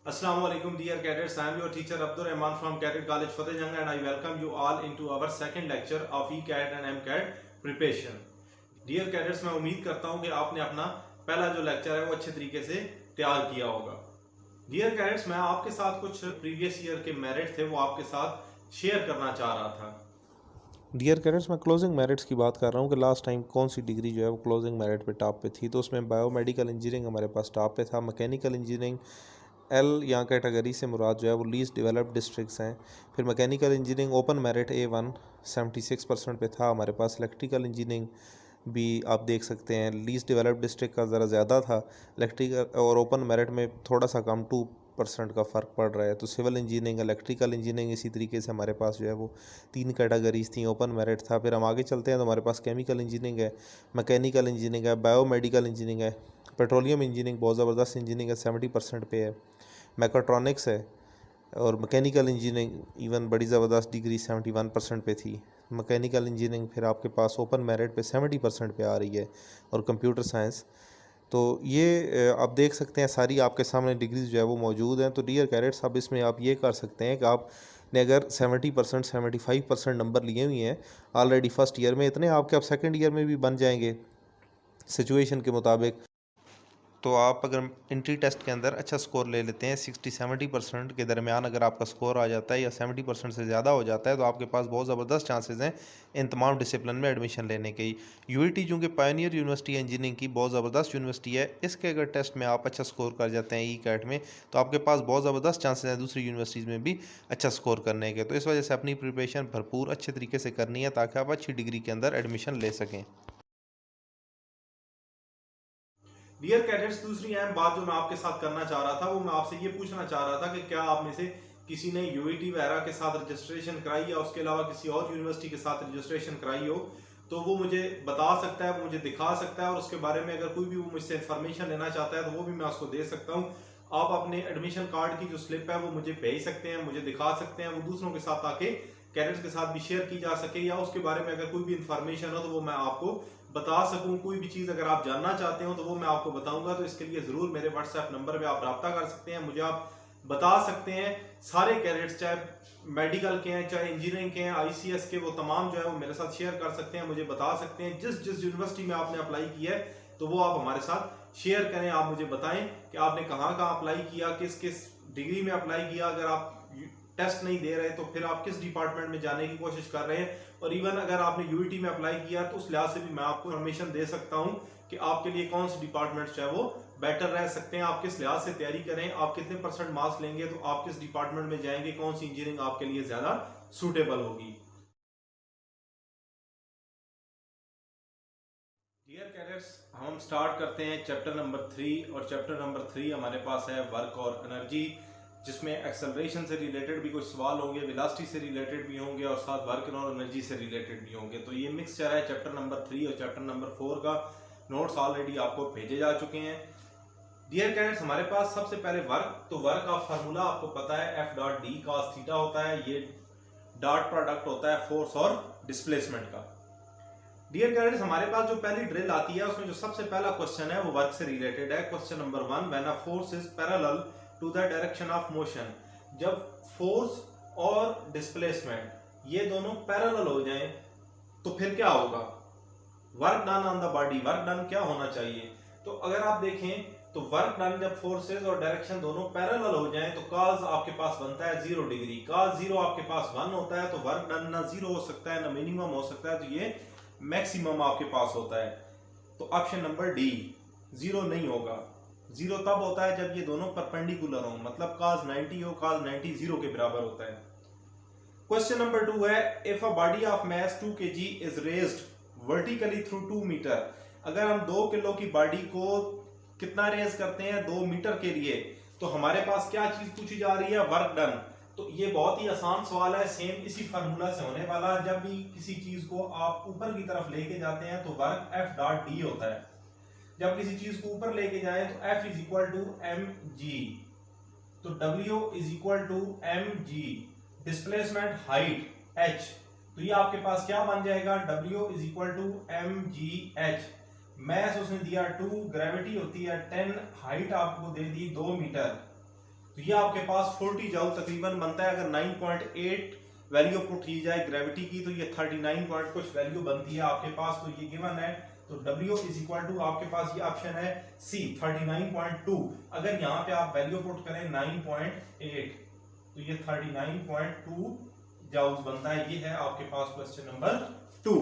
Assalamu alaikum dear cadets. I am your teacher Abdur Rahman from Cadet College Fatehjung and I welcome you all into our second lecture of ECAT and MCAT preparation. Dear cadets, मैं उम्मीद करता हूँ कि आपने अपना पहला जो lecture है वो अच्छे तरीके से तैयार किया होगा. Dear cadets, मैं आपके साथ कुछ प्रीवियस ईयर के मेरिट थे वो आपके साथ शेयर करना चाह रहा था. डियर कैडेट्स, मैं क्लोजिंग मेरिट्स की बात कर रहा हूँ कि लास्ट टाइम कौन सी डिग्री जो है वो क्लोजिंग मेरिट पे टॉप पे थी. तो उसमें बायोमेडिकल इंजीनियरिंग हमारे पास टॉप पे था. मैकेनिकल इंजीनियरिंग एल यहाँ कैटेगरी से मुराद जो है वो लीस्ट डेवलप्ड डिस्ट्रिक्ट्स हैं. फिर mechanical engineering open merit A1 76% पे था हमारे पास. इलेक्ट्रिकल इंजीनियरिंग भी आप देख सकते हैं लीस्ट डेवलप्ड डिस्ट्रिक्ट का ज़रा ज़्यादा था. इलेक्ट्रिकल और ओपन मेरिट में थोड़ा सा कम 2% का फ़र्क पड़ रहा है. तो सिविल इंजीनियरिंग, इलेक्ट्रिकल इंजीनियरिंग इसी तरीके से हमारे पास जो है वो 3 कैटेगरीज थी. ओपन मेरिट था. फिर हम आगे चलते हैं तो हमारे पास केमिकल इंजीनियरिंग है, मैकेनिकल इंजीनियरिंग है, बायोमेडिकल इंजीनियरिंग है, पेट्रोलियम इंजीनियरिंग बहुत ज़बरदस्त इंजीनियरिंग है 70% पे है, मैकाट्रॉनिक्स है और मैकेनिकल इंजीनियरिंग इवन बड़ी ज़बरदस्त डिग्री 71% पे थी. मैकेनिकल इंजीनियरिंग फिर आपके पास ओपन मेरिट पे 70% पे आ रही है और कंप्यूटर साइंस. तो ये आप देख सकते हैं सारी आपके सामने डिग्रीज जो है वो मौजूद हैं. तो डियर कैरेट्स, अब इसमें आप ये कर सकते हैं कि आपने अगर 70% 75% नंबर लिए हुए हैं ऑलरेडी फर्स्ट ईयर में, इतने आपके अब सेकंड ईयर में भी बन जाएंगे सिचुएशन के मुताबिक. तो आप अगर एंट्री टेस्ट के अंदर अच्छा स्कोर ले लेते हैं 60-70% के दरमियान, अगर आपका स्कोर आ जाता है या 70% से ज़्यादा हो जाता है तो आपके पास बहुत ज़बरदस्त चांसेस हैं इन तमाम डिसिप्लिन में एडमिशन लेने के. यूईटी चूँकि पायनियर यूनिवर्सिटी है इंजीनियरिंग की, बहुत ज़बरदस्त यूनिवर्सिटी है. इसके अगर टेस्ट में आप अच्छा स्कोर कर जाते हैं ई कैट में तो आपके पास बहुत ज़बरदस्त चांसेस हैं दूसरी यूनिवर्सिटीज़ में भी अच्छा स्कोर करने के. तो इस वजह से अपनी प्रिपरेशन भरपूर अच्छे तरीके से करनी है ताकि आप अच्छी डिग्री के अंदर एडमिशन ले सकें. डियर कैडेट्स, दूसरी अहम बात जो मैं आपके साथ करना चाह रहा था वो मैं आपसे ये पूछना चाह रहा था कि क्या आप में से किसी ने यूईटी वगैरह के साथ रजिस्ट्रेशन कराई या उसके अलावा किसी और यूनिवर्सिटी के साथ रजिस्ट्रेशन कराई हो तो वो मुझे बता सकता है, वो मुझे दिखा सकता है और उसके बारे में अगर कोई भी वो मुझसे इन्फॉर्मेशन लेना चाहता है तो वो भी मैं उसको दे सकता हूँ. आप अपने एडमिशन कार्ड की जो स्लिप है वो मुझे भेज सकते हैं, मुझे दिखा सकते हैं, वो दूसरों के साथ आके कैडेट्स के साथ भी शेयर की जा सके या उसके बारे में अगर कोई भी इंफॉर्मेशन हो तो वो मैं आपको बता सकूं. कोई भी चीज़ अगर आप जानना चाहते हो तो वो मैं आपको बताऊंगा. तो इसके लिए ज़रूर मेरे व्हाट्सएप नंबर पे आप रब्ता कर सकते हैं, मुझे आप बता सकते हैं. सारे कैडेट्स चाहे मेडिकल के हैं चाहे इंजीनियरिंग के हैं आईसीएस के, वो तमाम जो है वो मेरे साथ शेयर कर सकते हैं, मुझे बता सकते हैं. जिस जिस यूनिवर्सिटी में आपने अप्लाई किया है तो वो आप हमारे साथ शेयर करें. आप मुझे बताएं कि आपने कहाँ कहाँ अप्लाई किया, किस किस डिग्री में अप्लाई किया. अगर आप टेस्ट नहीं दे रहे तो फिर आप किस डिपार्टमेंट में जाने की कोशिश कर रहे हैं. और इवन अगर आपने यूईटी में अप्लाई किया तो उस लिहाज से भी मैं आपको इन्फॉर्मेशन दे सकता हूं कि आपके लिए कौन से डिपार्टमेंट जो है वो बेटर रह सकते हैं. आप किस लिहाज से तैयारी करें, आप कितने % मार्क्स लेंगे तो आप किस डिपार्टमेंट में जाएंगे, कौन सी इंजीनियरिंग आपके लिए ज्यादा सूटेबल होगी. डियर कैडेट्स, हम स्टार्ट करते हैं चैप्टर नंबर 3 और चैप्टर नंबर 3 हमारे पास है वर्क और एनर्जी, जिसमें एक्सेलरेशन से रिलेटेड भी कुछ सवाल होंगे, वेलोसिटी से रिलेटेड भी होंगे और साथ वर्क और एनर्जी से रिलेटेड भी होंगे. तो ये मिक्सचर है चैप्टर नंबर 3 और चैप्टर नंबर 4 का. नोट्स ऑलरेडी आपको भेजे जा चुके हैं. डियर कैडेट्स, हमारे पास सबसे पहले वर्क. तो वर्क का फार्मूला आपको पता है F dot D cos theta होता है. ये डॉट प्रोडक्ट होता है फोर्स और डिस्प्लेसमेंट का. डियर कैडेट्स, हमारे पास जो पहली ड्रिल आती है उसमें जो सबसे पहला क्वेश्चन है वो वर्क से रिलेटेड है. Question number 1, when a force is parallel to the direction of motion. जब फोर्स और डिस्प्लेसमेंट ये दोनों पैरेलल हो जाएं तो फिर क्या होगा. Work done on the body, work done क्या होना चाहिए. तो अगर आप देखें तो वर्क डन जब फोर्सेस और डायरेक्शन दोनों पैरेलल हो जाएं तो कॉस आपके पास बनता है 0 डिग्री. कॉस 0 आपके पास 1 होता है तो वर्क डन ना 0 हो सकता है ना मिनिमम हो सकता है, तो ये मैक्सिमम आपके पास होता है. तो ऑप्शन नंबर डी 0 नहीं होगा. 0 तब होता है जब ये दोनों परपेंडिकुलर हो, मतलब cos 90 हो, cos 90 0 के बराबर होता है. क्वेश्चन नंबर 2 है, if a body of mass 2 kg is raised vertically through 2 metre. अगर हम 2 किलो की बॉडी को कितना रेज करते हैं 2 मीटर के लिए, तो हमारे पास क्या चीज पूछी जा रही है, वर्क डन. तो ये बहुत ही आसान सवाल है, सेम इसी फार्मूला से होने वाला है. जब भी किसी चीज को आप ऊपर की तरफ लेके जाते हैं तो वर्क F डॉट डी होता है. जब किसी चीज को ऊपर लेके जाए तो F is equal to m g, तो W is equal to m g. Displacement height H, तो ये आपके पास क्या बन जाएगा, W is equal to m g h. Mass उसने दिया 2, ग्रेविटी होती है 10, हाइट आपको दे दी 2 मीटर. तो ये आपके पास 40 जूल तकरीबन बनता है। अगर 9.8 वैल्यू पुट की जाए ग्रेविटी की तो ये 39 पॉइंट कुछ वैल्यू बनती है आपके पास। तो ये गिवन है, तो W इज इक्वल टू आपके पास ये ऑप्शन है C 39.2। अगर यहाँ पे आप वैल्यू पुट करें 9.8 तो ये 39.2 जूल्स बनता है। ये है आपके पास क्वेश्चन नंबर 2।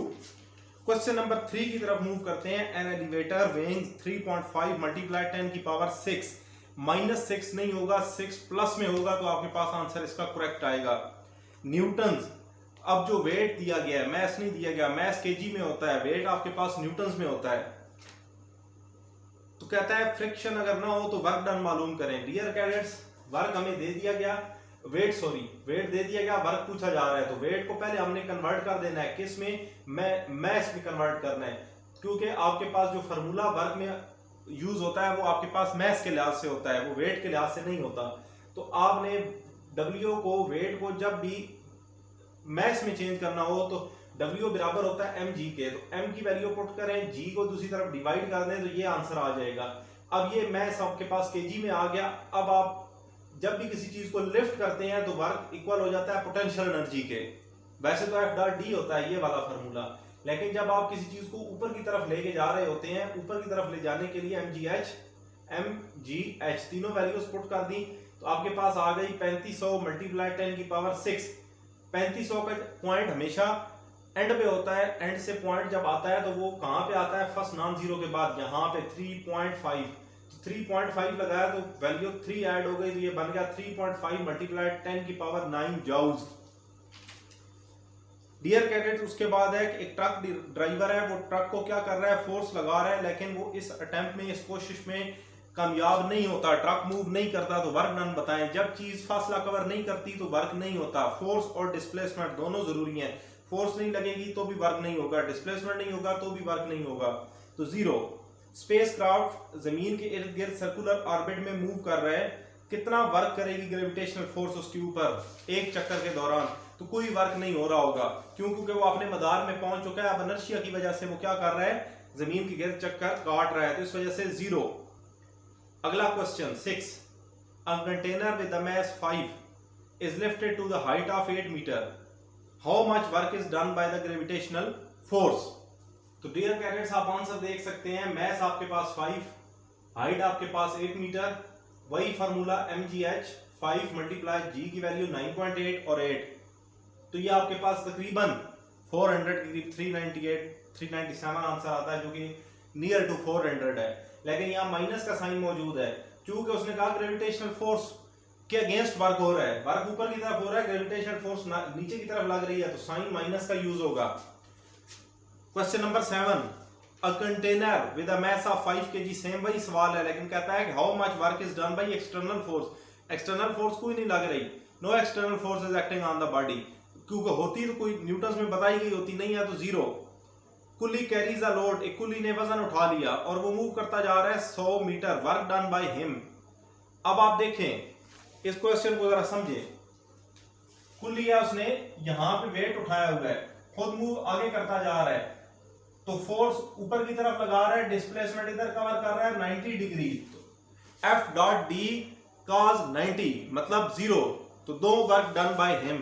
क्वेश्चन नंबर 3 की तरफ मूव करते हैं। एन एलिवेटर वेइंग 3.5 मल्टीप्लाई 10 की पावर 6 -6 नहीं होगा, 6 प्लस में होगा, तो आपके पास आंसर इसका करेक्ट आएगा। न्यूटन्स, अब जो वेट दिया गया है, मैस नहीं दिया गया, मैस केजी में होता है, वेट आपके पास न्यूटन्स में होता है। तो कहता है फ्रिक्शन अगर ना हो तो वर्क डन मालूम करें। डियर कैडेट्स, वर्क हमें दे दिया गया, वेट दे दिया गया, वर्क पूछा जा रहा है, तो वेट को पहले हमने कन्वर्ट कर देना है किस में, मैस में कन्वर्ट करना है, क्योंकि आपके पास जो फार्मूला वर्क में यूज होता है वो आपके पास मैस के लिहाज से होता है, वो वेट के लिहाज से नहीं होता। तो आपने W को, वेट को जब भी मैस में चेंज करना हो तो W बराबर होता है mg के, तो m की वैल्यू पुट करें, g को दूसरी तरफ डिवाइड कर दें, तो ये आंसर आ जाएगा। अब ये मैस आपके पास kg में आ गया। अब आप जब भी किसी चीज को लिफ्ट करते हैं तो वर्क इक्वल हो जाता है पोटेंशियल एनर्जी के। वैसे तो F डॉट डी होता है ये वाला फार्मूला, लेकिन जब आप किसी चीज को ऊपर की तरफ लेके जा रहे होते हैं, ऊपर की तरफ ले जाने के लिए mgh तीनों वैल्यूज पुट कर दी, तो आपके पास आ गई 3500 मल्टीप्लाई 10 की पावर 6। 3500 का पॉइंट हमेशा एंड पे होता है, एंड से पॉइंट जब आता है तो वो कहां पे आता है, फर्स्ट नॉन जीरो के बाद, यहाँ पे 3.5। 3.5 लगाया तो वैल्यू 3 ऐड हो गई, तो ये बन गया 3.5 मल्टीप्लाई 10 की पावर 9 जूल्स। डियर कैडेट, उसके बाद है कि एक ट्रक ड्राइवर है, वो ट्रक को क्या कर रहा है, फोर्स लगा रहा है, लेकिन वो इस अटेम्प्ट में, इस कोशिश में कामयाब नहीं होता, ट्रक मूव नहीं करता, तो वर्क डन बताएं। जब चीज फासला कवर नहीं करती तो वर्क नहीं होता। फोर्स और डिस्प्लेसमेंट दोनों जरूरी हैं। फोर्स नहीं लगेगी तो भी वर्क नहीं होगा, डिस्प्लेसमेंट नहीं होगा तो भी वर्क नहीं होगा। तो 0। स्पेसक्राफ्ट जमीन के इर्द गिर्द सर्कुलर ऑर्बिट में मूव कर रहा है, कितना वर्क करेगी ग्रेविटेशनल फोर्स उसके ऊपर एक चक्कर के दौरान, तो कोई वर्क नहीं हो रहा होगा, क्यों, क्योंकि वो अपने मदार में पहुंच चुका है। अब इनर्शिया की वजह से वो क्या कर रहा है, जमीन के गिर्द चक्कर काट रहा है, तो इस वजह से 0। अगला question 6। A container with a mass 5 is lifted to the height of 8 meter. How much work is done by the gravitational force? तो डियर कैडेट्स, आप आंसर देख सकते हैं। मैस आपके पास 5, हाइट आपके पास 8 मीटर, वही फार्मूला mgh 5 मल्टीप्लाई g की value 9.8 और 8, तो ये आपके पास तकरीबन 400 के करीब 397 आंसर आता है, जो कि नियर टू 400 है। लेकिन यहाँ माइनस का साइन मौजूद है, क्योंकि उसने कहा ग्रेविटेशनल फोर्स के अगेंस्ट वर्क हो रहा है, वर्क ऊपर की तरफ हो रहा है, ग्रेविटेशनल फोर्स नीचे की तरफ लग रही है, तो साइन माइनस का यूज होगा। Question number 7। A container with a mass of 5 kg, same वही सवाल है, लेकिन कहता है कि how much work is done by external force. External force कोई नहीं लग रही, no external force is acting on the body, क्योंकि होती तो कोई न्यूटन्स में बताई गई होती, नहीं है, तो 0। कुली कैरीज अ लोड, एक कुली ने वजन उठा लिया और वो मूव करता जा रहा है 100 metre, work done by him. अब आप देखें इस क्वेश्चन को जरा समझें। कुली है, उसने यहां पे वेट उठाया हुआ है, खुद मूव आगे करता जा रहा है, तो फोर्स ऊपर की तरफ लगा रहा है, डिस्प्लेसमेंट इधर कवर कर रहा है 90 डिग्री, तो F डॉट डी cos 90 मतलब 0, तो दो work done by him.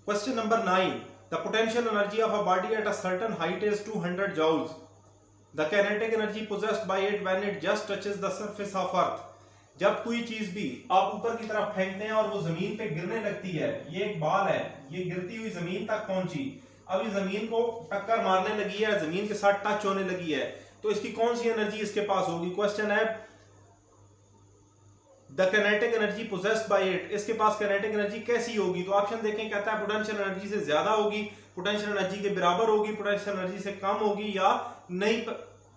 Question number 9। The potential energy of a body at a certain height is 200 joules. The kinetic energy possessed by it when it just touches the surface of earth. जब कोई चीज भी आप ऊपर की तरफ फेंकते हैं और वो जमीन पे गिरने लगती है, ये एक बाल है, ये गिरती हुई जमीन तक पहुंची, अब ये जमीन को टक्कर मारने लगी है, जमीन के साथ टच होने लगी है, तो इसकी कौन सी एनर्जी इसके पास होगी। क्वेश्चन है the kinetic energy possessed bye it, इसके पास किनेटिक एनर्जी कैसी होगी। तो ऑप्शन देखें, कहता है पोटेंशियल एनर्जी से ज्यादा होगी, पोटेंशियल एनर्जी के बराबर होगी, पोटेंशियल एनर्जी से कम होगी, या नहीं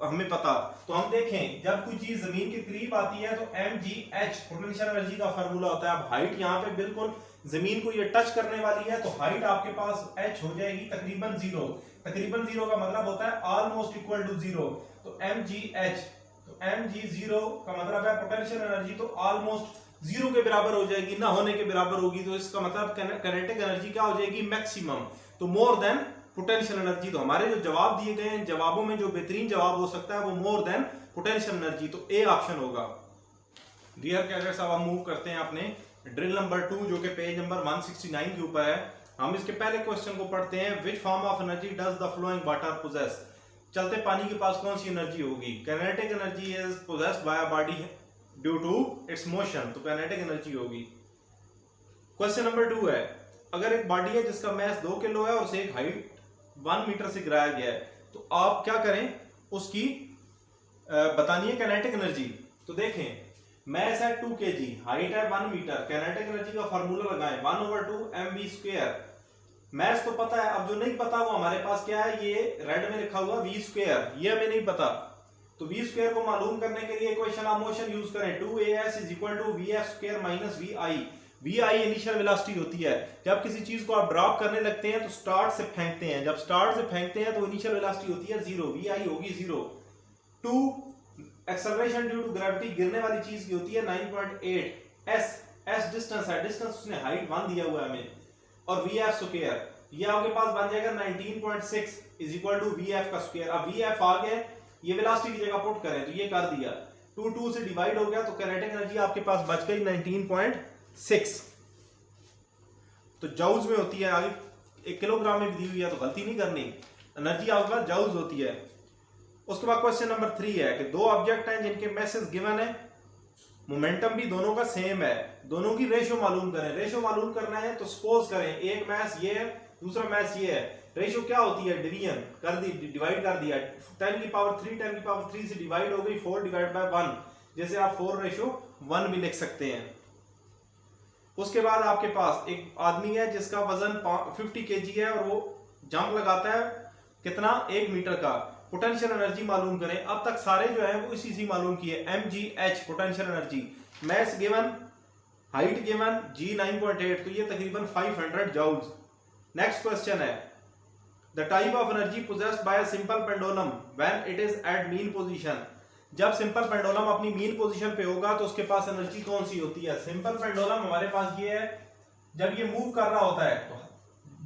हमें पता। तो हम देखें, जब कोई चीज जमीन के करीब आती है तो mgh पोटेंशियल एनर्जी का फार्मूला होता है। अब हाइट यहाँ पे बिल्कुल जमीन को ये टच करने वाली है, तो हाइट आपके पास h हो जाएगी तकरीबन 0। तकरीबन 0 का मतलब होता है ऑलमोस्ट इक्वल टू 0, तो mgh, तो mg0 का मतलब है पोटेंशियल एनर्जी तो ऑलमोस्ट 0 के बराबर हो जाएगी, ना होने के बराबर होगी, तो इसका मतलब किनेटिक एनर्जी क्या हो जाएगी, मैक्सिमम, तो मोर देन पोटेंशियल एनर्जी। तो हमारे जो जवाब दिए गए हैं, जवाबों में जो बेहतरीन जवाब हो सकता है वो मोर देन पोटेंशियल एनर्जी, तो ए ऑप्शन होगा। डियर कैडेट्स, अब हम मूव करते हैं अपने ड्रिल नंबर 2 जो कि पेज नंबर 169 के ऊपर है। हम इसके पहले क्वेश्चन को पढ़ते हैं। Which form of energy does the flowing water possess? चलते पानी के पास कौन सी एनर्जी होगी? Kinetic energy is possessed by a body due to its motion, तो काइनेटिक एनर्जी होगी। क्वेश्चन नंबर 2 है, अगर एक बॉडी है जिसका मास 2 किलो है और उसे एक हाइट 1 मीटर से गिराया गया है, तो आप क्या करें, उसकी बतानी है काइनेटिक एनर्जी। तो देखें, मास है 2 kg, हाइट है 1 मीटर, काइनेटिक एनर्जी का फार्मूला लगाएं 1/2 mv²। मास तो पता है, अब जो नहीं पता वो हमारे पास क्या है, ये रेड में लिखा हुआ v², ये हमें नहीं पता। तो v² को मालूम करने के लिए इक्वेशन ऑफ मोशन यूज करें, 2as = vf² - vi। vi initial velocity होती है। जब किसी चीज को आप ड्रॉप करने लगते हैं तो स्टार्ट से फेंकते हैं, जब स्टार्ट से फेंकते हैं तो इनिशियल वेलोसिटी होती है 0, vi होगी 0। 2 एक्सेलरेशन ड्यू टू ग्रेविटी, गिरने वाली चीज की होती है 9.8। s डिस्टेंस है, डिस्टेंस उसने हाइट 1 दिया हुआ है हमें, और vf², ये आपके पास बन जाएगा 19.6 = vf²। अब vf आ गया, ये वेलोसिटी की जगह पुट करें तो ये कर दिया, 2 से डिवाइड हो गया, तो काइनेटिक एनर्जी आपके पास बच गई 19.6। तो जाउज में होती है, आगे 1 किलोग्राम में दी हुई है तो गलती नहीं करनी, एनर्जी आपके पास जाउज होती है। उसके बाद क्वेश्चन नंबर 3 है कि 2 ऑब्जेक्ट हैं जिनके मैसेज गिवन है, मोमेंटम भी दोनों का सेम है, दोनों की रेशियो मालूम करें। रेशियो मालूम करना है तो सपोज करें एक मास ये है, दूसरा मास ये है, रेशियो क्या होती है, डिवीजन कर दी, डिवाइड कर दिया, 10⁻³ से डिवाइड हो गई 4/1, जैसे आप 4:1 भी लिख सकते हैं। उसके बाद आपके पास एक आदमी है जिसका वजन 50 kg है और वो जंप लगाता है कितना, 1 मीटर का। पोटेंशियल एनर्जी मालूम करें। अब तक सारे जो है वो इसी मालूम किए, mgh potential energy, mass given, height given, g 9.8, तो ये तकरीबन 500 जूल्स। नेक्स्ट क्वेश्चन है, the type of energy possessed by a simple pendulum when it is at mean position. जब सिंपल पेंडुलम अपनी मीन पोजीशन पे होगा तो उसके पास एनर्जी कौन सी होती है? सिंपल पेंडुलम हमारे पास ये है, जब ये मूव कर रहा होता है तो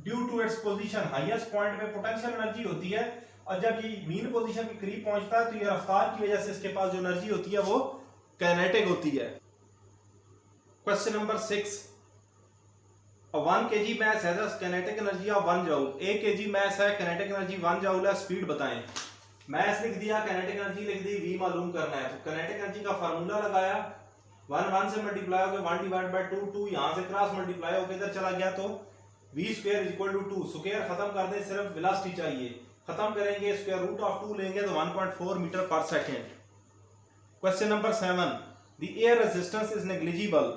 due to its position highest point पे पोटेंशियल एनर्जी होती है, और जब ये मीन पोजीशन के करीब पहुंचता है तो ये रफ्तार की वजह से इसके पास जो एनर्जी होती है वो काइनेटिक होती है। Question number 6, 1 kg mass has a kinetic energy of 1 joule। 1 kg mass है, kinetic energy 1 joule है, स्पीड बताएं। mass लिख दिया, kinetic energy लिख दी, v मालूम करना है। तो kinetic energy का फार्मूला लगाया, 1 से मल्टीप्लाई हो गया 1/2, 2 यहां से क्रॉस मल्टीप्लाई होकर इधर चला गया, तो v² = 2। स्क्वायर खत्म कर दें, सिर्फ वेलोसिटी चाहिए, खत्म करेंगे, √2 लेंगे तो 1.4 मीटर पर second. Question number 7, the air resistance is negligible.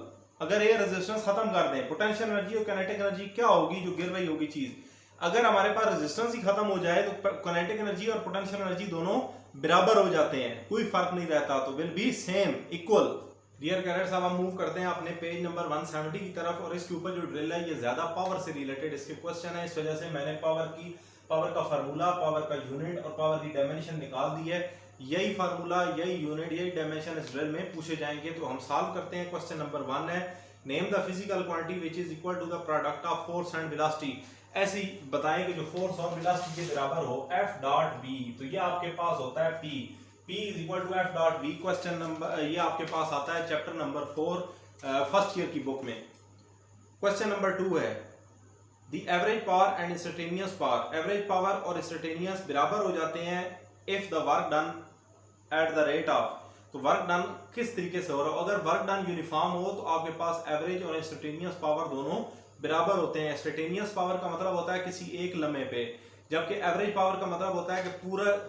अगर एयर रेजिस्टेंस खत्म कर दें, पोटेंशियल एनर्जी और काइनेटिक एनर्जी क्या होगी जो गिर रही होगी चीज? अगर हमारे पास रेजिस्टेंस ही खत्म हो जाए तो काइनेटिक एनर्जी और पोटेंशियल एनर्जी दोनों बराबर हो जाते हैं, कोई फर्क नहीं रहता, तो will be same, equal. Dear cadets, अब हम मूव करते हैं अपने पेज नंबर 170 की तरफ, और इसके ऊपर जो ड्रिल है ये ज्यादा पावर से रिलेटेड इसके क्वेश्चन है, इस वजह से मैंने पावर का फार्मूला, पावर का यूनिट और पावर की डायमेंशन निकाल दी है। यही फार्मूला, यही यूनिट, यही डायमेंशन इस ड्रिल में पूछे जाएंगे। तो हम सॉल्व करते हैं। क्वेश्चन नंबर 1 है, name the physical quantity which is equal to the product of force and velocity. ऐसी बताएं कि जो फोर्स और वेलोसिटी के बराबर हो, F.V। तो ये आपके पास होता है P = F.V। क्वेश्चन नंबर ये आपके पास आता है चैप्टर नंबर 4 फर्स्ट ईयर की बुक में। क्वेश्चन नंबर 2 है, The average power and instantaneous power। Average power और इंस्टेंटेनियस बराबर हो जाते हैं if the work done at the rate of। तो वर्क डन किस तरीके से हो रहा हो? अगर वर्क डन यूनिफॉर्म हो तो आपके पास एवरेज और इंस्टेंटेनियस पावर दोनों बराबर होते हैं। इंस्टेंटेनियस पावर का मतलब होता है किसी एक लम्हे पे, जबकि एवरेज पावर का मतलब होता है कि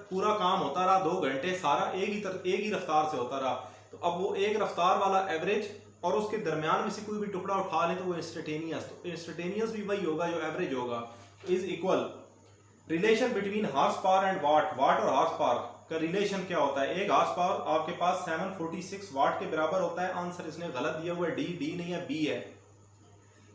पूरा काम होता रहा 2 घंटे, सारा एक ही रफ्तार से होता रहा। तो अब वो एक रफ्तार वाला एवरेज और उसके दरमियान में से कोई भी टुकड़ा उठा ले तो वो इंस्टेंटेनियस, तो इंस्टेंटेनियस भी वही होगा जो एवरेज होगा, is equal. Relation between horse power and what और हॉर्स पावर का रिलेशन क्या होता है? एक हॉर्स पावर आपके पास 746 वाट के बराबर होता है। आंसर इसने गलत दिया हुआ है, डी नहीं है, बी है,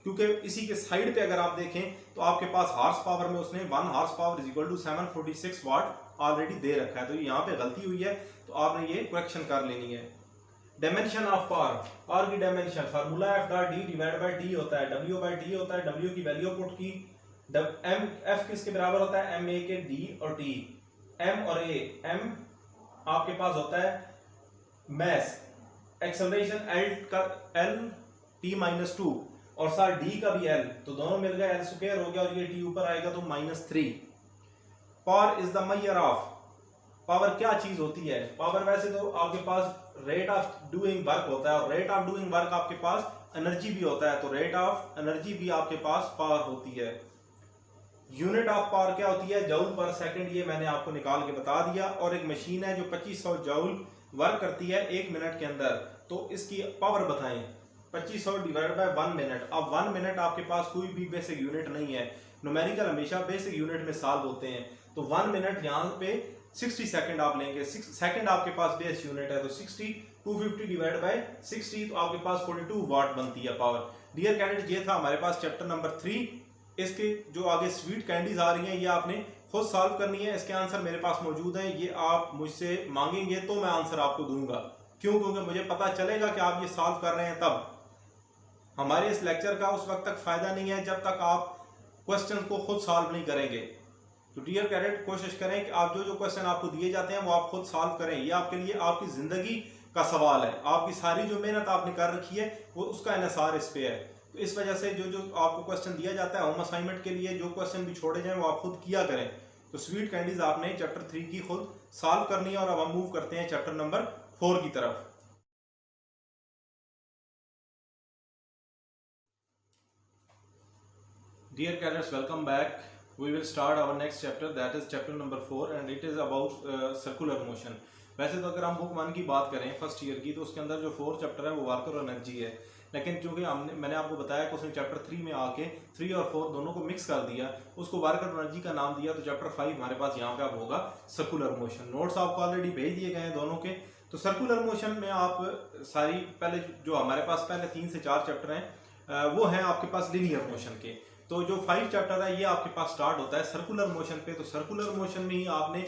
क्योंकि इसी के साइड पे अगर आप देखें तो आपके पास हॉर्स पावर में उसने 1 हॉर्स पावर = 746 वाट ऑलरेडी दे रखा है, तो यहाँ पे गलती हुई है, तो आपने ये करेक्शन कर लेनी है। डायमेंशन ऑफ पावर की डायमेंशन फार्मूला F.D/T होता है, W/T होता है, W की वैल्यू पुट की, F किसके बराबर होता है? MA के D और T, M और A। M आपके पास होता है मैस, एक्सेलरेशन एल का एल टी माइनस टू और साथ डी का भी एल, तो दोनों मिल गए एल स्क्वायर हो गया और ये टी ऊपर आएगा तो -3। Power is the measure of, power क्या चीज होती है? पावर वैसे तो आपके पास रेट ऑफ डूइंग वर्क होता है और रेट ऑफ डूइंग वर्क आपके पास एनर्जी भी होता है, तो रेट ऑफ एनर्जी भी आपके पास पावर होती है। यूनिट ऑफ पावर क्या होती है? जूल पर सेकंड, ये मैंने आपको निकाल के बता दिया। और एक मशीन है जो 2500 जूल वर्क करती है 1 मिनट के अंदर, तो इसकी पावर बताएं 2500 डिवाइड बाय 1 मिनट। अब 1 मिनट आपके पास कोई भी बेसिक यूनिट नहीं है, न्यूमेरिकल हमेशा बेसिक यूनिट में सॉल्व होते हैं, तो 1 मिनट यहाँ पे 60 सेकंड आप लेंगे। 6 सेकंड आपके पास बेस यूनिट है, तो 60 250 डिवाइड बाय 60, तो आपके पास 42 वाट बनती है पावर। डियर कैडेट, ये था हमारे पास चैप्टर नंबर 3। इसके जो आगे स्वीट कैंडीज आ रही हैं ये आपने खुद सॉल्व करनी है। इसके आंसर मेरे पास मौजूद हैं, ये आप मुझसे मांगेंगे तो मैं आंसर आपको दूंगा। क्यों? क्योंकि मुझे पता चलेगा कि आप ये सॉल्व कर रहे हैं। तब हमारे इस लेक्चर का उस वक्त तक फायदा नहीं है जब तक आप क्वेश्चन को खुद सॉल्व नहीं करेंगे। तो डियर कैडेट, कोशिश करें कि आप जो क्वेश्चन आपको दिए जाते हैं वो आप खुद सॉल्व करें। ये आपके लिए आपकी जिंदगी का सवाल है, आपकी सारी जो मेहनत आपने कर रखी है वो उसका इन्हिसार इस पे है। तो इस वजह से जो आपको क्वेश्चन दिया जाता है होम असाइनमेंट के लिए, जो क्वेश्चन भी छोड़े जाएं वो आप खुद किया करें। तो स्वीट कैंडीज आपने चैप्टर 3 की खुद सॉल्व करनी है। और अब हम मूव करते हैं चैप्टर नंबर 4 की तरफ। Dear cadets, welcome back. We will start our next chapter, that is chapter number 4, and it is about circular motion. वैसे तो अगर हम बुक 1 की बात करें फर्स्ट ईयर की, तो उसके अंदर जो 4th चैप्टर है वो वर्क और एनर्जी है। लेकिन चूंकि मैंने आपको बताया कि उसने चैप्टर 3 में आके 3 और 4 दोनों को मिक्स कर दिया, उसको वर्क और एनर्जी का नाम दिया, तो चैप्टर 5 हमारे पास यहाँ पे अब होगा सर्कुलर मोशन। नोट्स आपको ऑलरेडी भेज दिए गए हैं दोनों के। तो सर्कुलर मोशन में आप सारी पहले जो हमारे पास पहले 3 से 4 चैप्टर हैं वो हैं आपके पास लीनियर मोशन के। तो जो 5 चैप्टर है ये आपके पास स्टार्ट होता है सर्कुलर मोशन पे। तो सर्कुलर मोशन में ही आपने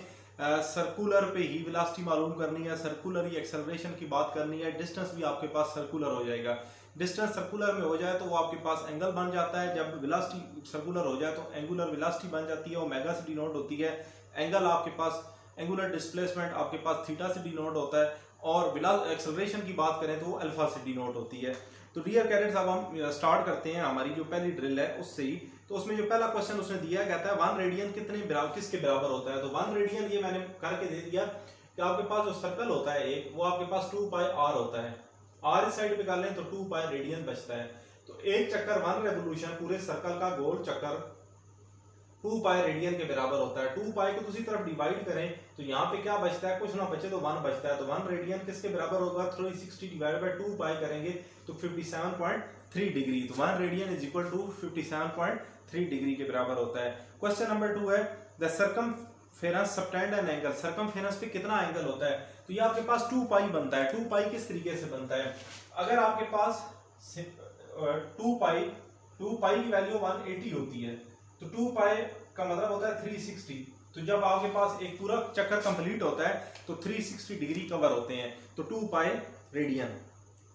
सर्कुलर पे ही वेलोसिटी मालूम करनी है, सर्कुलर ही एक्सेलरेशन की बात करनी है, डिस्टेंस भी आपके पास सर्कुलर हो जाएगा। डिस्टेंस सर्कुलर में हो जाए तो वो आपके पास एंगल बन जाता है। जब वेलोसिटी सर्कुलर हो जाए तो एंगुलर वेलोसिटी बन जाती है, ओमेगा से डिनोट होती है। एंगल आपके पास एंगुलर डिस्प्लेसमेंट आपके पास थीटा से डिनोट होता है, और एक्सेलरेशन की बात करें तो वो अल्फा से डिनोट होती है। तो डियर कैडेट्स, अब हम स्टार्ट करते हैं हमारी जो पहली ड्रिल है उससे ही। तो उसमें जो पहला क्वेश्चन उसने दिया, कहता है 1 रेडियन किसके बराबर होता है? तो 1 रेडियन ये मैंने करके दे दिया कि आपके पास जो सर्कल होता है एक, वो आपके पास 2 पाई आर होता है। आर इस साइड पे कर लें तो 2 पाई रेडियन बचता है। तो एक चक्कर 1 रेवोल्यूशन पूरे सर्कल का गोल चक्कर 2 पाई रेडियन के बराबर होता है। 2 पाई को दूसरी तरफ डिवाइड करें तो यहाँ पे क्या बचता है? कुछ ना बचे तो 1 बचता है। तो 1 रेडियन किसके बराबर होगा? 360 डिवाइड बाय 2 पाई करेंगे तो 57.3 डिग्री। तो 1 radian is equal to 57.3 degree के बराबर होता है। क्वेश्चन नंबर 2 है the circumference subtended an angle. Circumference पे कितना एंगल होता है? तो ये आपके पास 2 पाई बनता है। 2 पाई किस तरीके से बनता है? अगर आपके पास 2 पाई की वैल्यू 180 होती है तो 2 पाई का मतलब होता है 360। तो जब आपके पास एक पूरा चक्कर कंप्लीट होता है तो 360 डिग्री कवर होते हैं, तो 2 पाई रेडियन।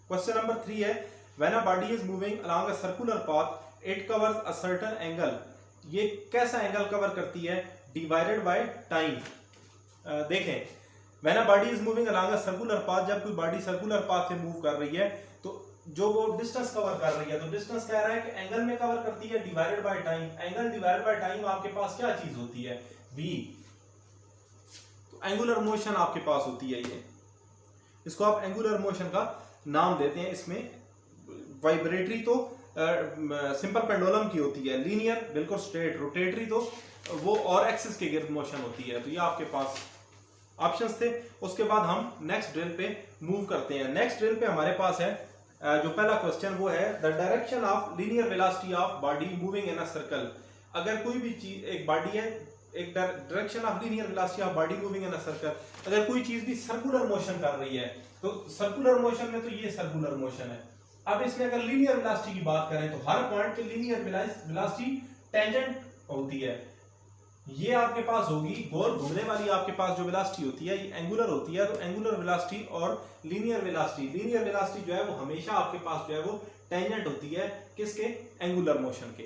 क्वेश्चन नंबर 3 है when a body is moving along a circular path it covers a certain angle. ये कैसा एंगल कवर करती है? Divided by time. देखें, when a body is moving along a circular path, जब कोई body circular path से move कर रही है तो जो वो डिस्टेंस कवर कर रही है, तो डिस्टेंस कह रहा है कि एंगल में कवर करती है divided by time. Angle divided by time आपके पास क्या चीज होती है? v। तो एंगुलर मोशन आपके पास होती है ये, इसको आप एंगुलर मोशन का नाम देते हैं। इसमें वाइब्रेटरी तो सिंपल पेंडुलम की होती है, लीनियर बिल्कुल स्ट्रेट, रोटेटरी तो वो और एक्सिस के गिर्द मोशन होती है। तो ये आपके पास ऑप्शंस थे। उसके बाद हम नेक्स्ट ड्रिल पे मूव करते हैं। नेक्स्ट ड्रिल पे हमारे पास है जो पहला क्वेश्चन वो है the direction of linear velocity of body moving in a circle. अगर कोई भी चीज, एक बॉडी है, एक direction of linear velocity of body moving in a circle, अगर कोई चीज भी सर्कुलर मोशन कर रही है तो सर्कुलर मोशन में तो ये सर्कुलर मोशन है। अब इसमें अगर लीनियर वेलोसिटी की बात करें तो हर पॉइंट पे लीनियर वेलोसिटी टेंजेंट होती है। ये आपके पास होगी गोल घूमने वाली, आपके पास जो वेलोसिटी होती है ये एंगुलर होती है। तो एंगुलर वेलोसिटी और लीनियर वेलोसिटी जो है वो हमेशा आपके पास जो है वो टेंजेंट होती है किसके? एंगुलर मोशन के।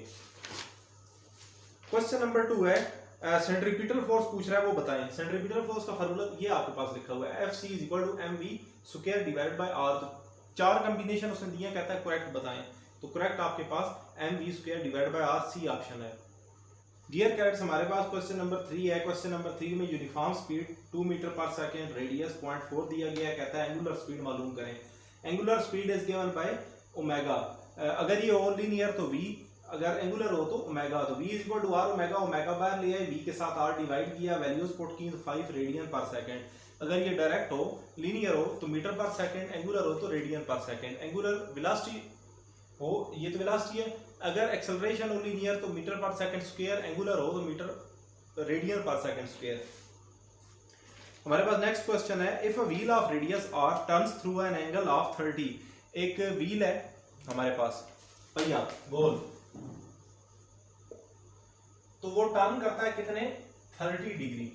क्वेश्चन नंबर 2 है सेंट्रीपिटल फोर्स पूछ रहा है, वो बताएं। सेंट्रीपिटल फोर्स का फार्मूला ये आपके पास लिखा हुआ है, Fc = mv² divided by r। 4 combination उसने दिया, कहता है करेक्ट बताएं। तो करेक्ट आपके पास mv² divide by r, C option है। डियर कैडेट्स, हमारे पास क्वेश्चन नंबर 3 है। क्वेश्चन नंबर 3 में यूनिफॉर्म स्पीड 2 मीटर पर सेकेंड, रेडियस 0.4 दिया गया है। कहता है एंगुलर स्पीड मालूम करें। Angular speed is given by omega. अगर ये ऑल लीनियर तो v, अगर एंगुलर हो तो ओमेगा, तो v is equal to r omega. Omega बाहर लिया है, v के साथ r डिवाइड किया, वैल्यूज पुट की 5 रेडियन पर सेकेंड। अगर ये डायरेक्ट हो, लीनियर हो तो मीटर पर सेकेंड, एंगुलर हो तो रेडियन पर सेकेंड। एंगुलर वेलोसिटी हो, ये तो वेलोसिटी है। अगर एक्सेलरेशन हो लीनियर तो मीटर पर सेकंड स्क्वायर, एंगुलर हो तो मीटर रेडियन पर सेकंड स्क्वायर। हमारे पास नेक्स्ट क्वेश्चन है, if a wheel of radius r turns through an angle of 30। एक व्हील है हमारे पास, पहिया गोल, तो वो टर्न करता है कितने 30 डिग्री।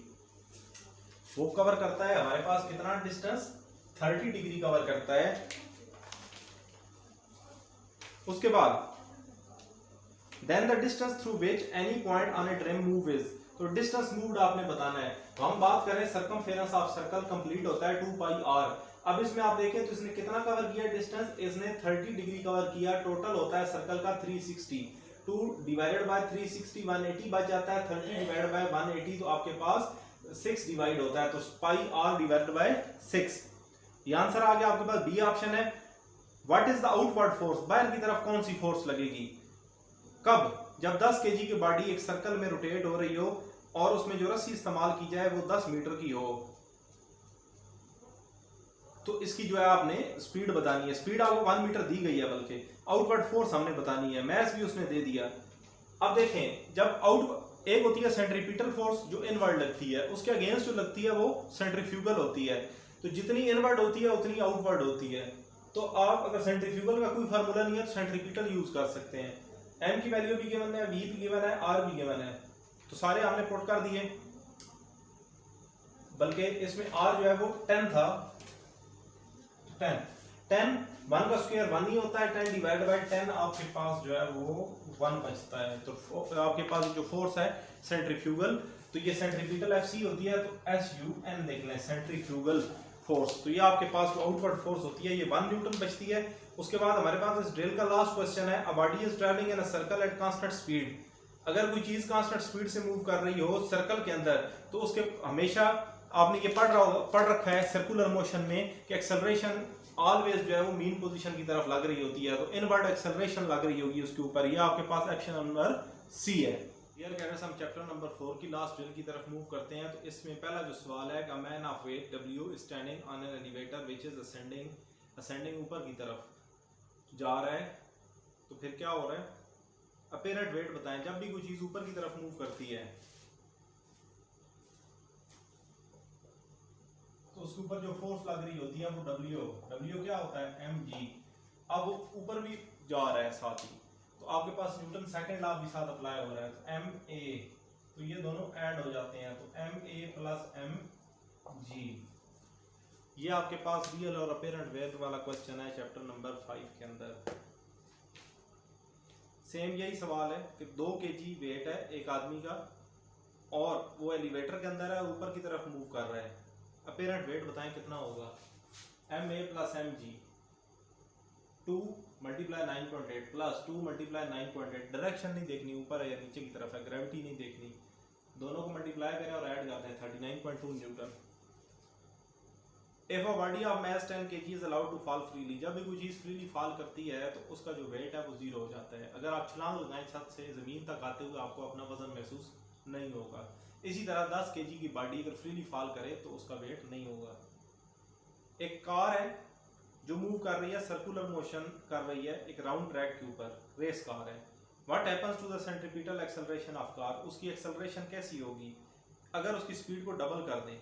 वो कवर करता है हमारे पास कितना डिस्टेंस 30 डिग्री कवर करता है। उसके बाद then the distance through which any point on a trim move is. तो डिस्टेंस मूव्ड आपने बताना है। तो हम बात करें सर्कमफेरेंस ऑफ सर्कल कंप्लीट होता है 2 पाई r। अब इसमें आप देखें तो इसने कितना कवर किया डिस्टेंस, इसने 30 डिग्री कवर किया। टोटल होता है सर्कल का 360, 2 डिवाइडेड बाय 360 180 बच जाता है। 30 डिवाइडेड बाय 180 तो आपके पास 6 डिवाइड होता है, तो पाई r डिवाइडेड बाय 6। ये आंसर आ गया आपके पास। बी ऑप्शन है। What is the outward force, बाहर की तरफ कौन सी फोर्स लगेगी, कब, जब 10 kg की बॉडी एक सर्कल में रोटेट हो रही हो और उसमें जो रस्सी इस्तेमाल की जाए वो 10 मीटर की हो। तो इसकी जो है आपने स्पीड बतानी है। स्पीड आपको 1 मीटर दी गई है, बल्कि आउटवर्ड फोर्स हमने बतानी है। मैथ भी उसने दे दिया। अब देखें, जब एक होती है सेंट्रीपिटल फोर्स जो इनवर्ड लगती है, उसके अगेंस्ट जो लगती है वो सेंट्रीफ्यूगल होती है। तो जितनी इनवर्ड होती है उतनी आउटवर्ड होती है। तो आप अगर सेंट्रीफ्यूगल का कोई फार्मूला नहीं है तो सेंट्रीपिटल यूज कर सकते हैं। m की वैल्यू भी गिवन है, v भी गिवन है, r भी गिवन है, तो सारे हमने पुट कर दिए। बल्कि इसमें r जो है वो 10 था, 10 1 का स्क्वायर 1 ही होता है। 10 डिवाइड बाय 10 आपके पास जो है वो 1 बचता है। तो आपके पास जो फोर्स है सेंट्रीफ्यूगल, तो ये सेंट्रीपिटल FC होती है, तो SUN देख लें, सेंट्रीफ्यूगल फोर्स। तो ये आपके पास जो आउटवर्ड फोर्स होती है ये 1 न्यूटन बचती है। उसके बाद हमारे पास इस ड्रिल का लास्ट क्वेश्चन है, अ body is travelling in a circle at constant speed. अगर कोई चीज कांस्टेंट स्पीड से मूव कर रही हो सर्कल के अंदर, तो उसके हमेशा आपने ये पढ़ रखा है सर्कुलर मोशन में कि एक्सेलरेशन ऑलवेज जो है वो मीन पोजीशन की तरफ लग रही होती है। तो इनवर्ड एक्सेलरेशन लग रही होगी उसके ऊपर। ये आपके पास ऑप्शन नंबर सी है। डियर कैडेट्स, हम चैप्टर नंबर 4 की लास्ट ड्रिल की तरफ मूव करते हैं। तो इसमें पहला जो सवाल है, a man of weight W standing on an elevator which is ascending ऊपर की तरफ जा रहा है, तो फिर क्या हो रहा है, अपीरेंट वेट बताएं। जब भी कोई चीज ऊपर की तरफ मूव करती है तो उसके ऊपर जो फोर्स लग रही होती है वो W क्या होता है mg। अब वो ऊपर भी जा रहा है साथ ही, तो आपके पास न्यूटन सेकंड लॉ भी साथ अप्लाई हो रहा है, तो ma, तो ये दोनों ऐड हो जाते हैं, तो ma प्लस mg। ये आपके पास रियल और अपीरेंट वेट वाला क्वेश्चन है चैप्टर नंबर 5 के अंदर। सेम यही सवाल है कि 2 kg वेट है एक आदमी का और वो एलिवेटर के अंदर है, ऊपर की तरफ मूव कर रहा है। अपीरेंट वेट बताएं कितना होगा, ma plus mg, 2 multiply 9.8 plus 2 multiply 9.8। Direction नहीं देखनी, ऊपर है या नीचे की तरफ है, ग्रेविटी नहीं देखनी, दोनों को मल्टीप्लाई करें और ऐड करते हैं 39.2 Newton. If a body of mass 10 kg is allowed to fall freely, जब भी कोई चीज फ्रीली फॉल करती है तो उसका जो वेट है वो 0 हो जाता है। अगर आप छलांग लगाएं छत से जमीन तक आते हुए आपको अपना वजन महसूस नहीं होगा। इसी तरह 10 kg की बॉडी अगर फ्रीली फॉल करे तो उसका वेट नहीं होगा। एक कार है जो मूव कर रही है, सर्कुलर मोशन कर रही है एक राउंड ट्रैक के ऊपर, रेस कार है। What happens to the centripetal acceleration of car, उसकी एक्सेलरेशन कैसी होगी अगर उसकी स्पीड को डबल कर दें।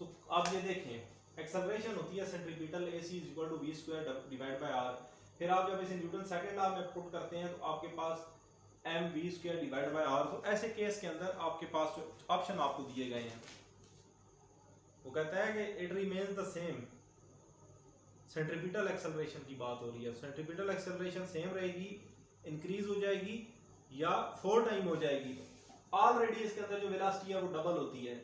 तो आप ये देखें, एक्सेलरेशन होती है centripetal AC = v² divide by r। फिर आप जब इसे न्यूटन सेकंड लॉ में पुट करते हैं तो आपके पास mv² डिवाइड बाय r। तो ऐसे केस के अंदर आपके पास जो ऑप्शन आपको दिए गए हैं वो कहता है कि it remains the same. Centripetal acceleration की बात हो रही है, सेंट्रीपिटल एक्सेलरेशन सेम रहेगी, इंक्रीज हो जाएगी या 4 टाइम हो जाएगी। ऑलरेडी इसके अंदर जो वेलोसिटी है वो डबल होती है,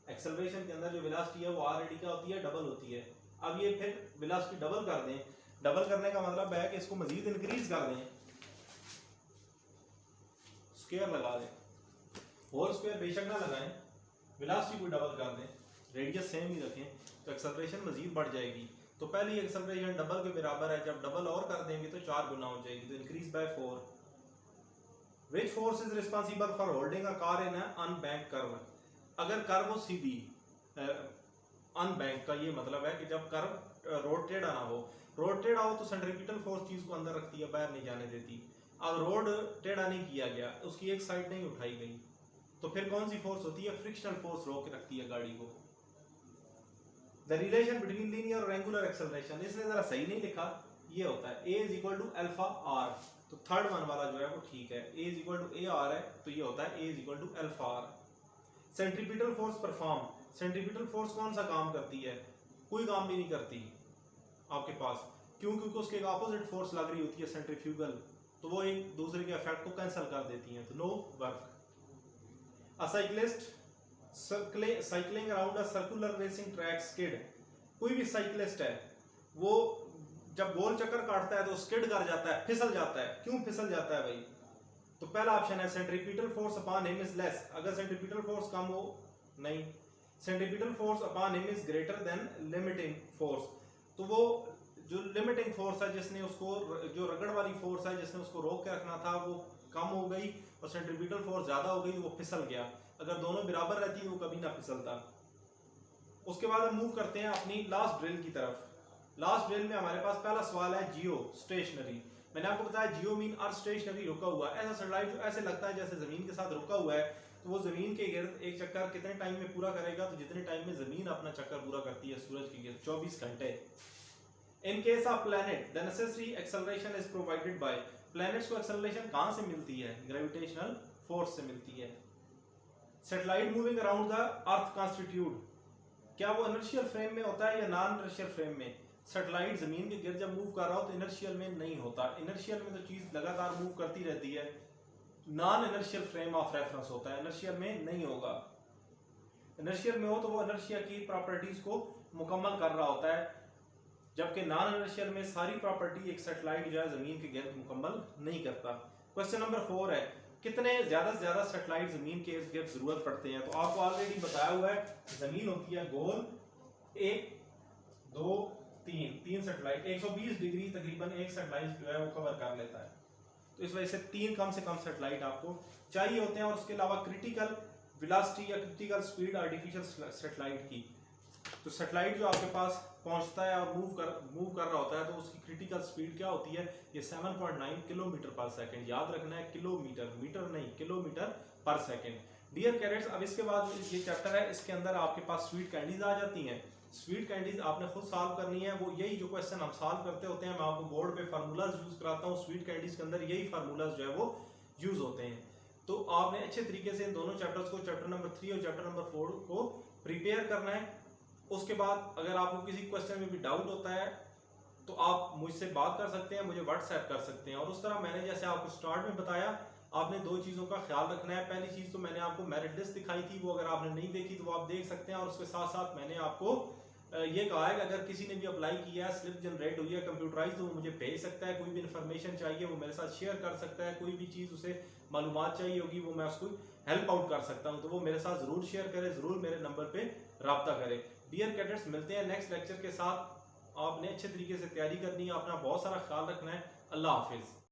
एक्सेलरेशन के अंदर जो वेलोसिटी है वो ऑलरेडी क्या होती है, डबल होती है। अब ये फिर वेलोसिटी डबल कर दें डबल करने का मतलब है कि इसको मजीद इंक्रीज कर दें, स्क्वायर लगा दें, होल स्क्वायर बेशक ना लगाएं, वेलोसिटी को डबल कर दें, रेडियस सेम ही रखें, तो एक्सेलरेशन मजीद बढ़ जाएगी। तो पहली एक्सेलरेशन डबल के बराबर है, जब डबल और कर देंगे तो 4 गुना हो जाएगी, तो increase by 4। Which force is responsible for holding a car in an unbanked curve? अगर कर्व सीधी, अनबैंक का ये मतलब है कि जब कर्व रोड टेढ़ा ना हो, रोड टेढ़ा हो तो सेंट्रीपिटल फोर्स चीज को अंदर रखती है, बाहर नहीं जाने देती। अब रोड टेढ़ा नहीं किया गया, उसकी एक साइड नहीं उठाई गई, तो फिर कौन सी फोर्स होती है? फ्रिक्शनल फोर्स रोक के रखती है गाड़ी को। द रिलेशन बिटवीन लीनियर और एंगुलर एक्सेलरेशन, इसने जरा सही नहीं लिखा, ये होता है A is equal to alpha r, तो थर्ड वन वाला जो है वो ठीक है, A is equal to a r है, तो ये होता है A is equal to alpha r. Centripetal force perform, centripetal force कौन सा काम करती है? कोई काम भी नहीं करती आपके पास, क्यों? क्योंकि उसके एक ऑपोजिट फोर्स लग रही होती है सेंट्रीफ्यूगल, तो वो एक दूसरे के इफेक्ट को कैंसिल कर देती हैं, तो no work. A cyclist cycling around a circular racing track skid, कोई भी साइक्लिस्ट है वो जब गोल चक्कर काटता है तो स्किड कर जाता है, फिसल जाता है। क्यों फिसल जाता है भाई? तो पहला ऑप्शन है centripetal force upon him is less, अगर सेंट्रीपिटल फोर्स कम हो, नहीं, centripetal force upon him is greater than limiting force, तो वो जो लिमिटिंग फोर्स है जिसने उसको, जो रगड़ वाली फोर्स है जिसने उसको रोक के रखना था, वो कम हो गई और सेंट्रीपिटल फोर्स ज्यादा हो गई, वो फिसल गया। अगर दोनों बराबर रहती है वो कभी ना फिसलता। उसके बाद हम मूव करते हैं अपनी लास्ट ड्रिल की तरफ। लास्ट ड्रिल में हमारे पास पहला सवाल है जियो स्टेशनरी। मैंने आपको बताया जियो मीन अर्थ स्टेशनरी, रुका हुआ। ऐसा सैटेलाइट जो ऐसे लगता है जैसे जमीन के साथ रुका हुआ है, तो वो जमीन के गिर्द एक चक्कर कितने टाइम में पूरा करेगा? तो जितने टाइम में जमीन अपना चक्कर पूरा करती है सूरज के गिर्द, 24 घंटे। In case of planet the necessary acceleration is provided by, planets को एक्सेलरेशन कहां से मिलती है? ग्रेविटेशनल फोर्स से मिलती है। Satellite moving around the earth constitute, क्या वो इनर्शियल फ्रेम में होता है या नॉन इनर्शियल फ्रेम में? सैटेलाइट जमीन के गिर्द जब मूव कर रहा हो तो इनर्शियल में नहीं होता, इनर्शियल में तो चीज लगातार मूव करती रहती है, non inertial frame of reference होता है, इनर्शियल में नहीं होगा। इनर्शियल में हो तो वो इनर्शिया की प्रॉपर्टीज को मुकम्मल कर रहा होता है, जबकि नॉन इनर्शियल में सारी प्रॉपर्टी एक सैटेलाइट जो है जमीन के गिर्द मुकम्मल नहीं करता। क्वेश्चन नंबर 4 है, कितने ज्यादा से ज्यादा सैटेलाइट जमीन के गिर्द जरूरत पड़ते हैं? तो आपको ऑलरेडी बताया हुआ है, जमीन होती है गोल, 1 2 3 सैटेलाइट, 120 डिग्री तकरीबन एक सैटेलाइट जो है वो कवर कर लेता है, तो इस वजह से 3 कम से कम सैटेलाइट आपको चाहिए होते हैं। और उसके अलावा क्रिटिकल वेलोसिटी या क्रिटिकल स्पीड आर्टिफिशियल सैटेलाइट की, तो सैटेलाइट जो आपके पास पहुंचता है और मूव कर रहा होता है, तो उसकी क्रिटिकल स्पीड क्या होती है? ये 7.9 किलोमीटर पर सेकंड, याद रखना है किलोमीटर, मीटर नहीं, किलोमीटर पर सेकंड। डियर कैडेट्स, अब इसके बाद ये चैप्टर है, इसके अंदर आपके पास स्वीट कैंडीज आ जाती हैं। स्वीट कैंडीज आपने खुद सॉल्व करनी है, वो यही जो क्वेश्चन हम सॉल्व करते होते हैं, मैं आपको बोर्ड पे फार्मूलाज यूज कराता हूँ, स्वीट कैंडीज के अंदर यही फार्मूलाज जो है वो यूज होते हैं। तो आपने अच्छे तरीके से इन दोनों चैप्टर्स को, चैप्टर नंबर 3 और चैप्टर नंबर 4 को प्रिपेयर करना है। उसके बाद अगर आपको किसी क्वेश्चन में भी डाउट होता है तो आप मुझसे बात कर सकते हैं, मुझे व्हाट्सएप कर सकते हैं। और उस तरह मैंने जैसे आपको स्टार्ट में बताया, आपने 2 चीज़ों का ख्याल रखना है। पहली चीज़ तो मैंने आपको मेरिट लिस्ट दिखाई थी, वो अगर आपने नहीं देखी तो वो आप देख सकते हैं। और उसके साथ साथ मैंने आपको ये कहा है कि अगर किसी ने भी अप्लाई किया है, स्लिप जनरेट हुई है कंप्यूटराइज, तो वो मुझे भेज सकता है। कोई भी इन्फॉर्मेशन चाहिए वो मेरे साथ शेयर कर सकता है, कोई भी चीज़ उसे मालूमात चाहिए होगी वो मैं उसको हेल्प आउट कर सकता हूँ, तो वो मेरे साथ ज़रूर शेयर करें, ज़रूर मेरे नंबर पे रब्ता करें। डियर कैडेट्स, मिलते हैं नेक्स्ट लेक्चर के साथ। आपने अच्छे तरीके से तैयारी करनी है, अपना बहुत सारा ख्याल रखना है। अल्लाह हाफिज़।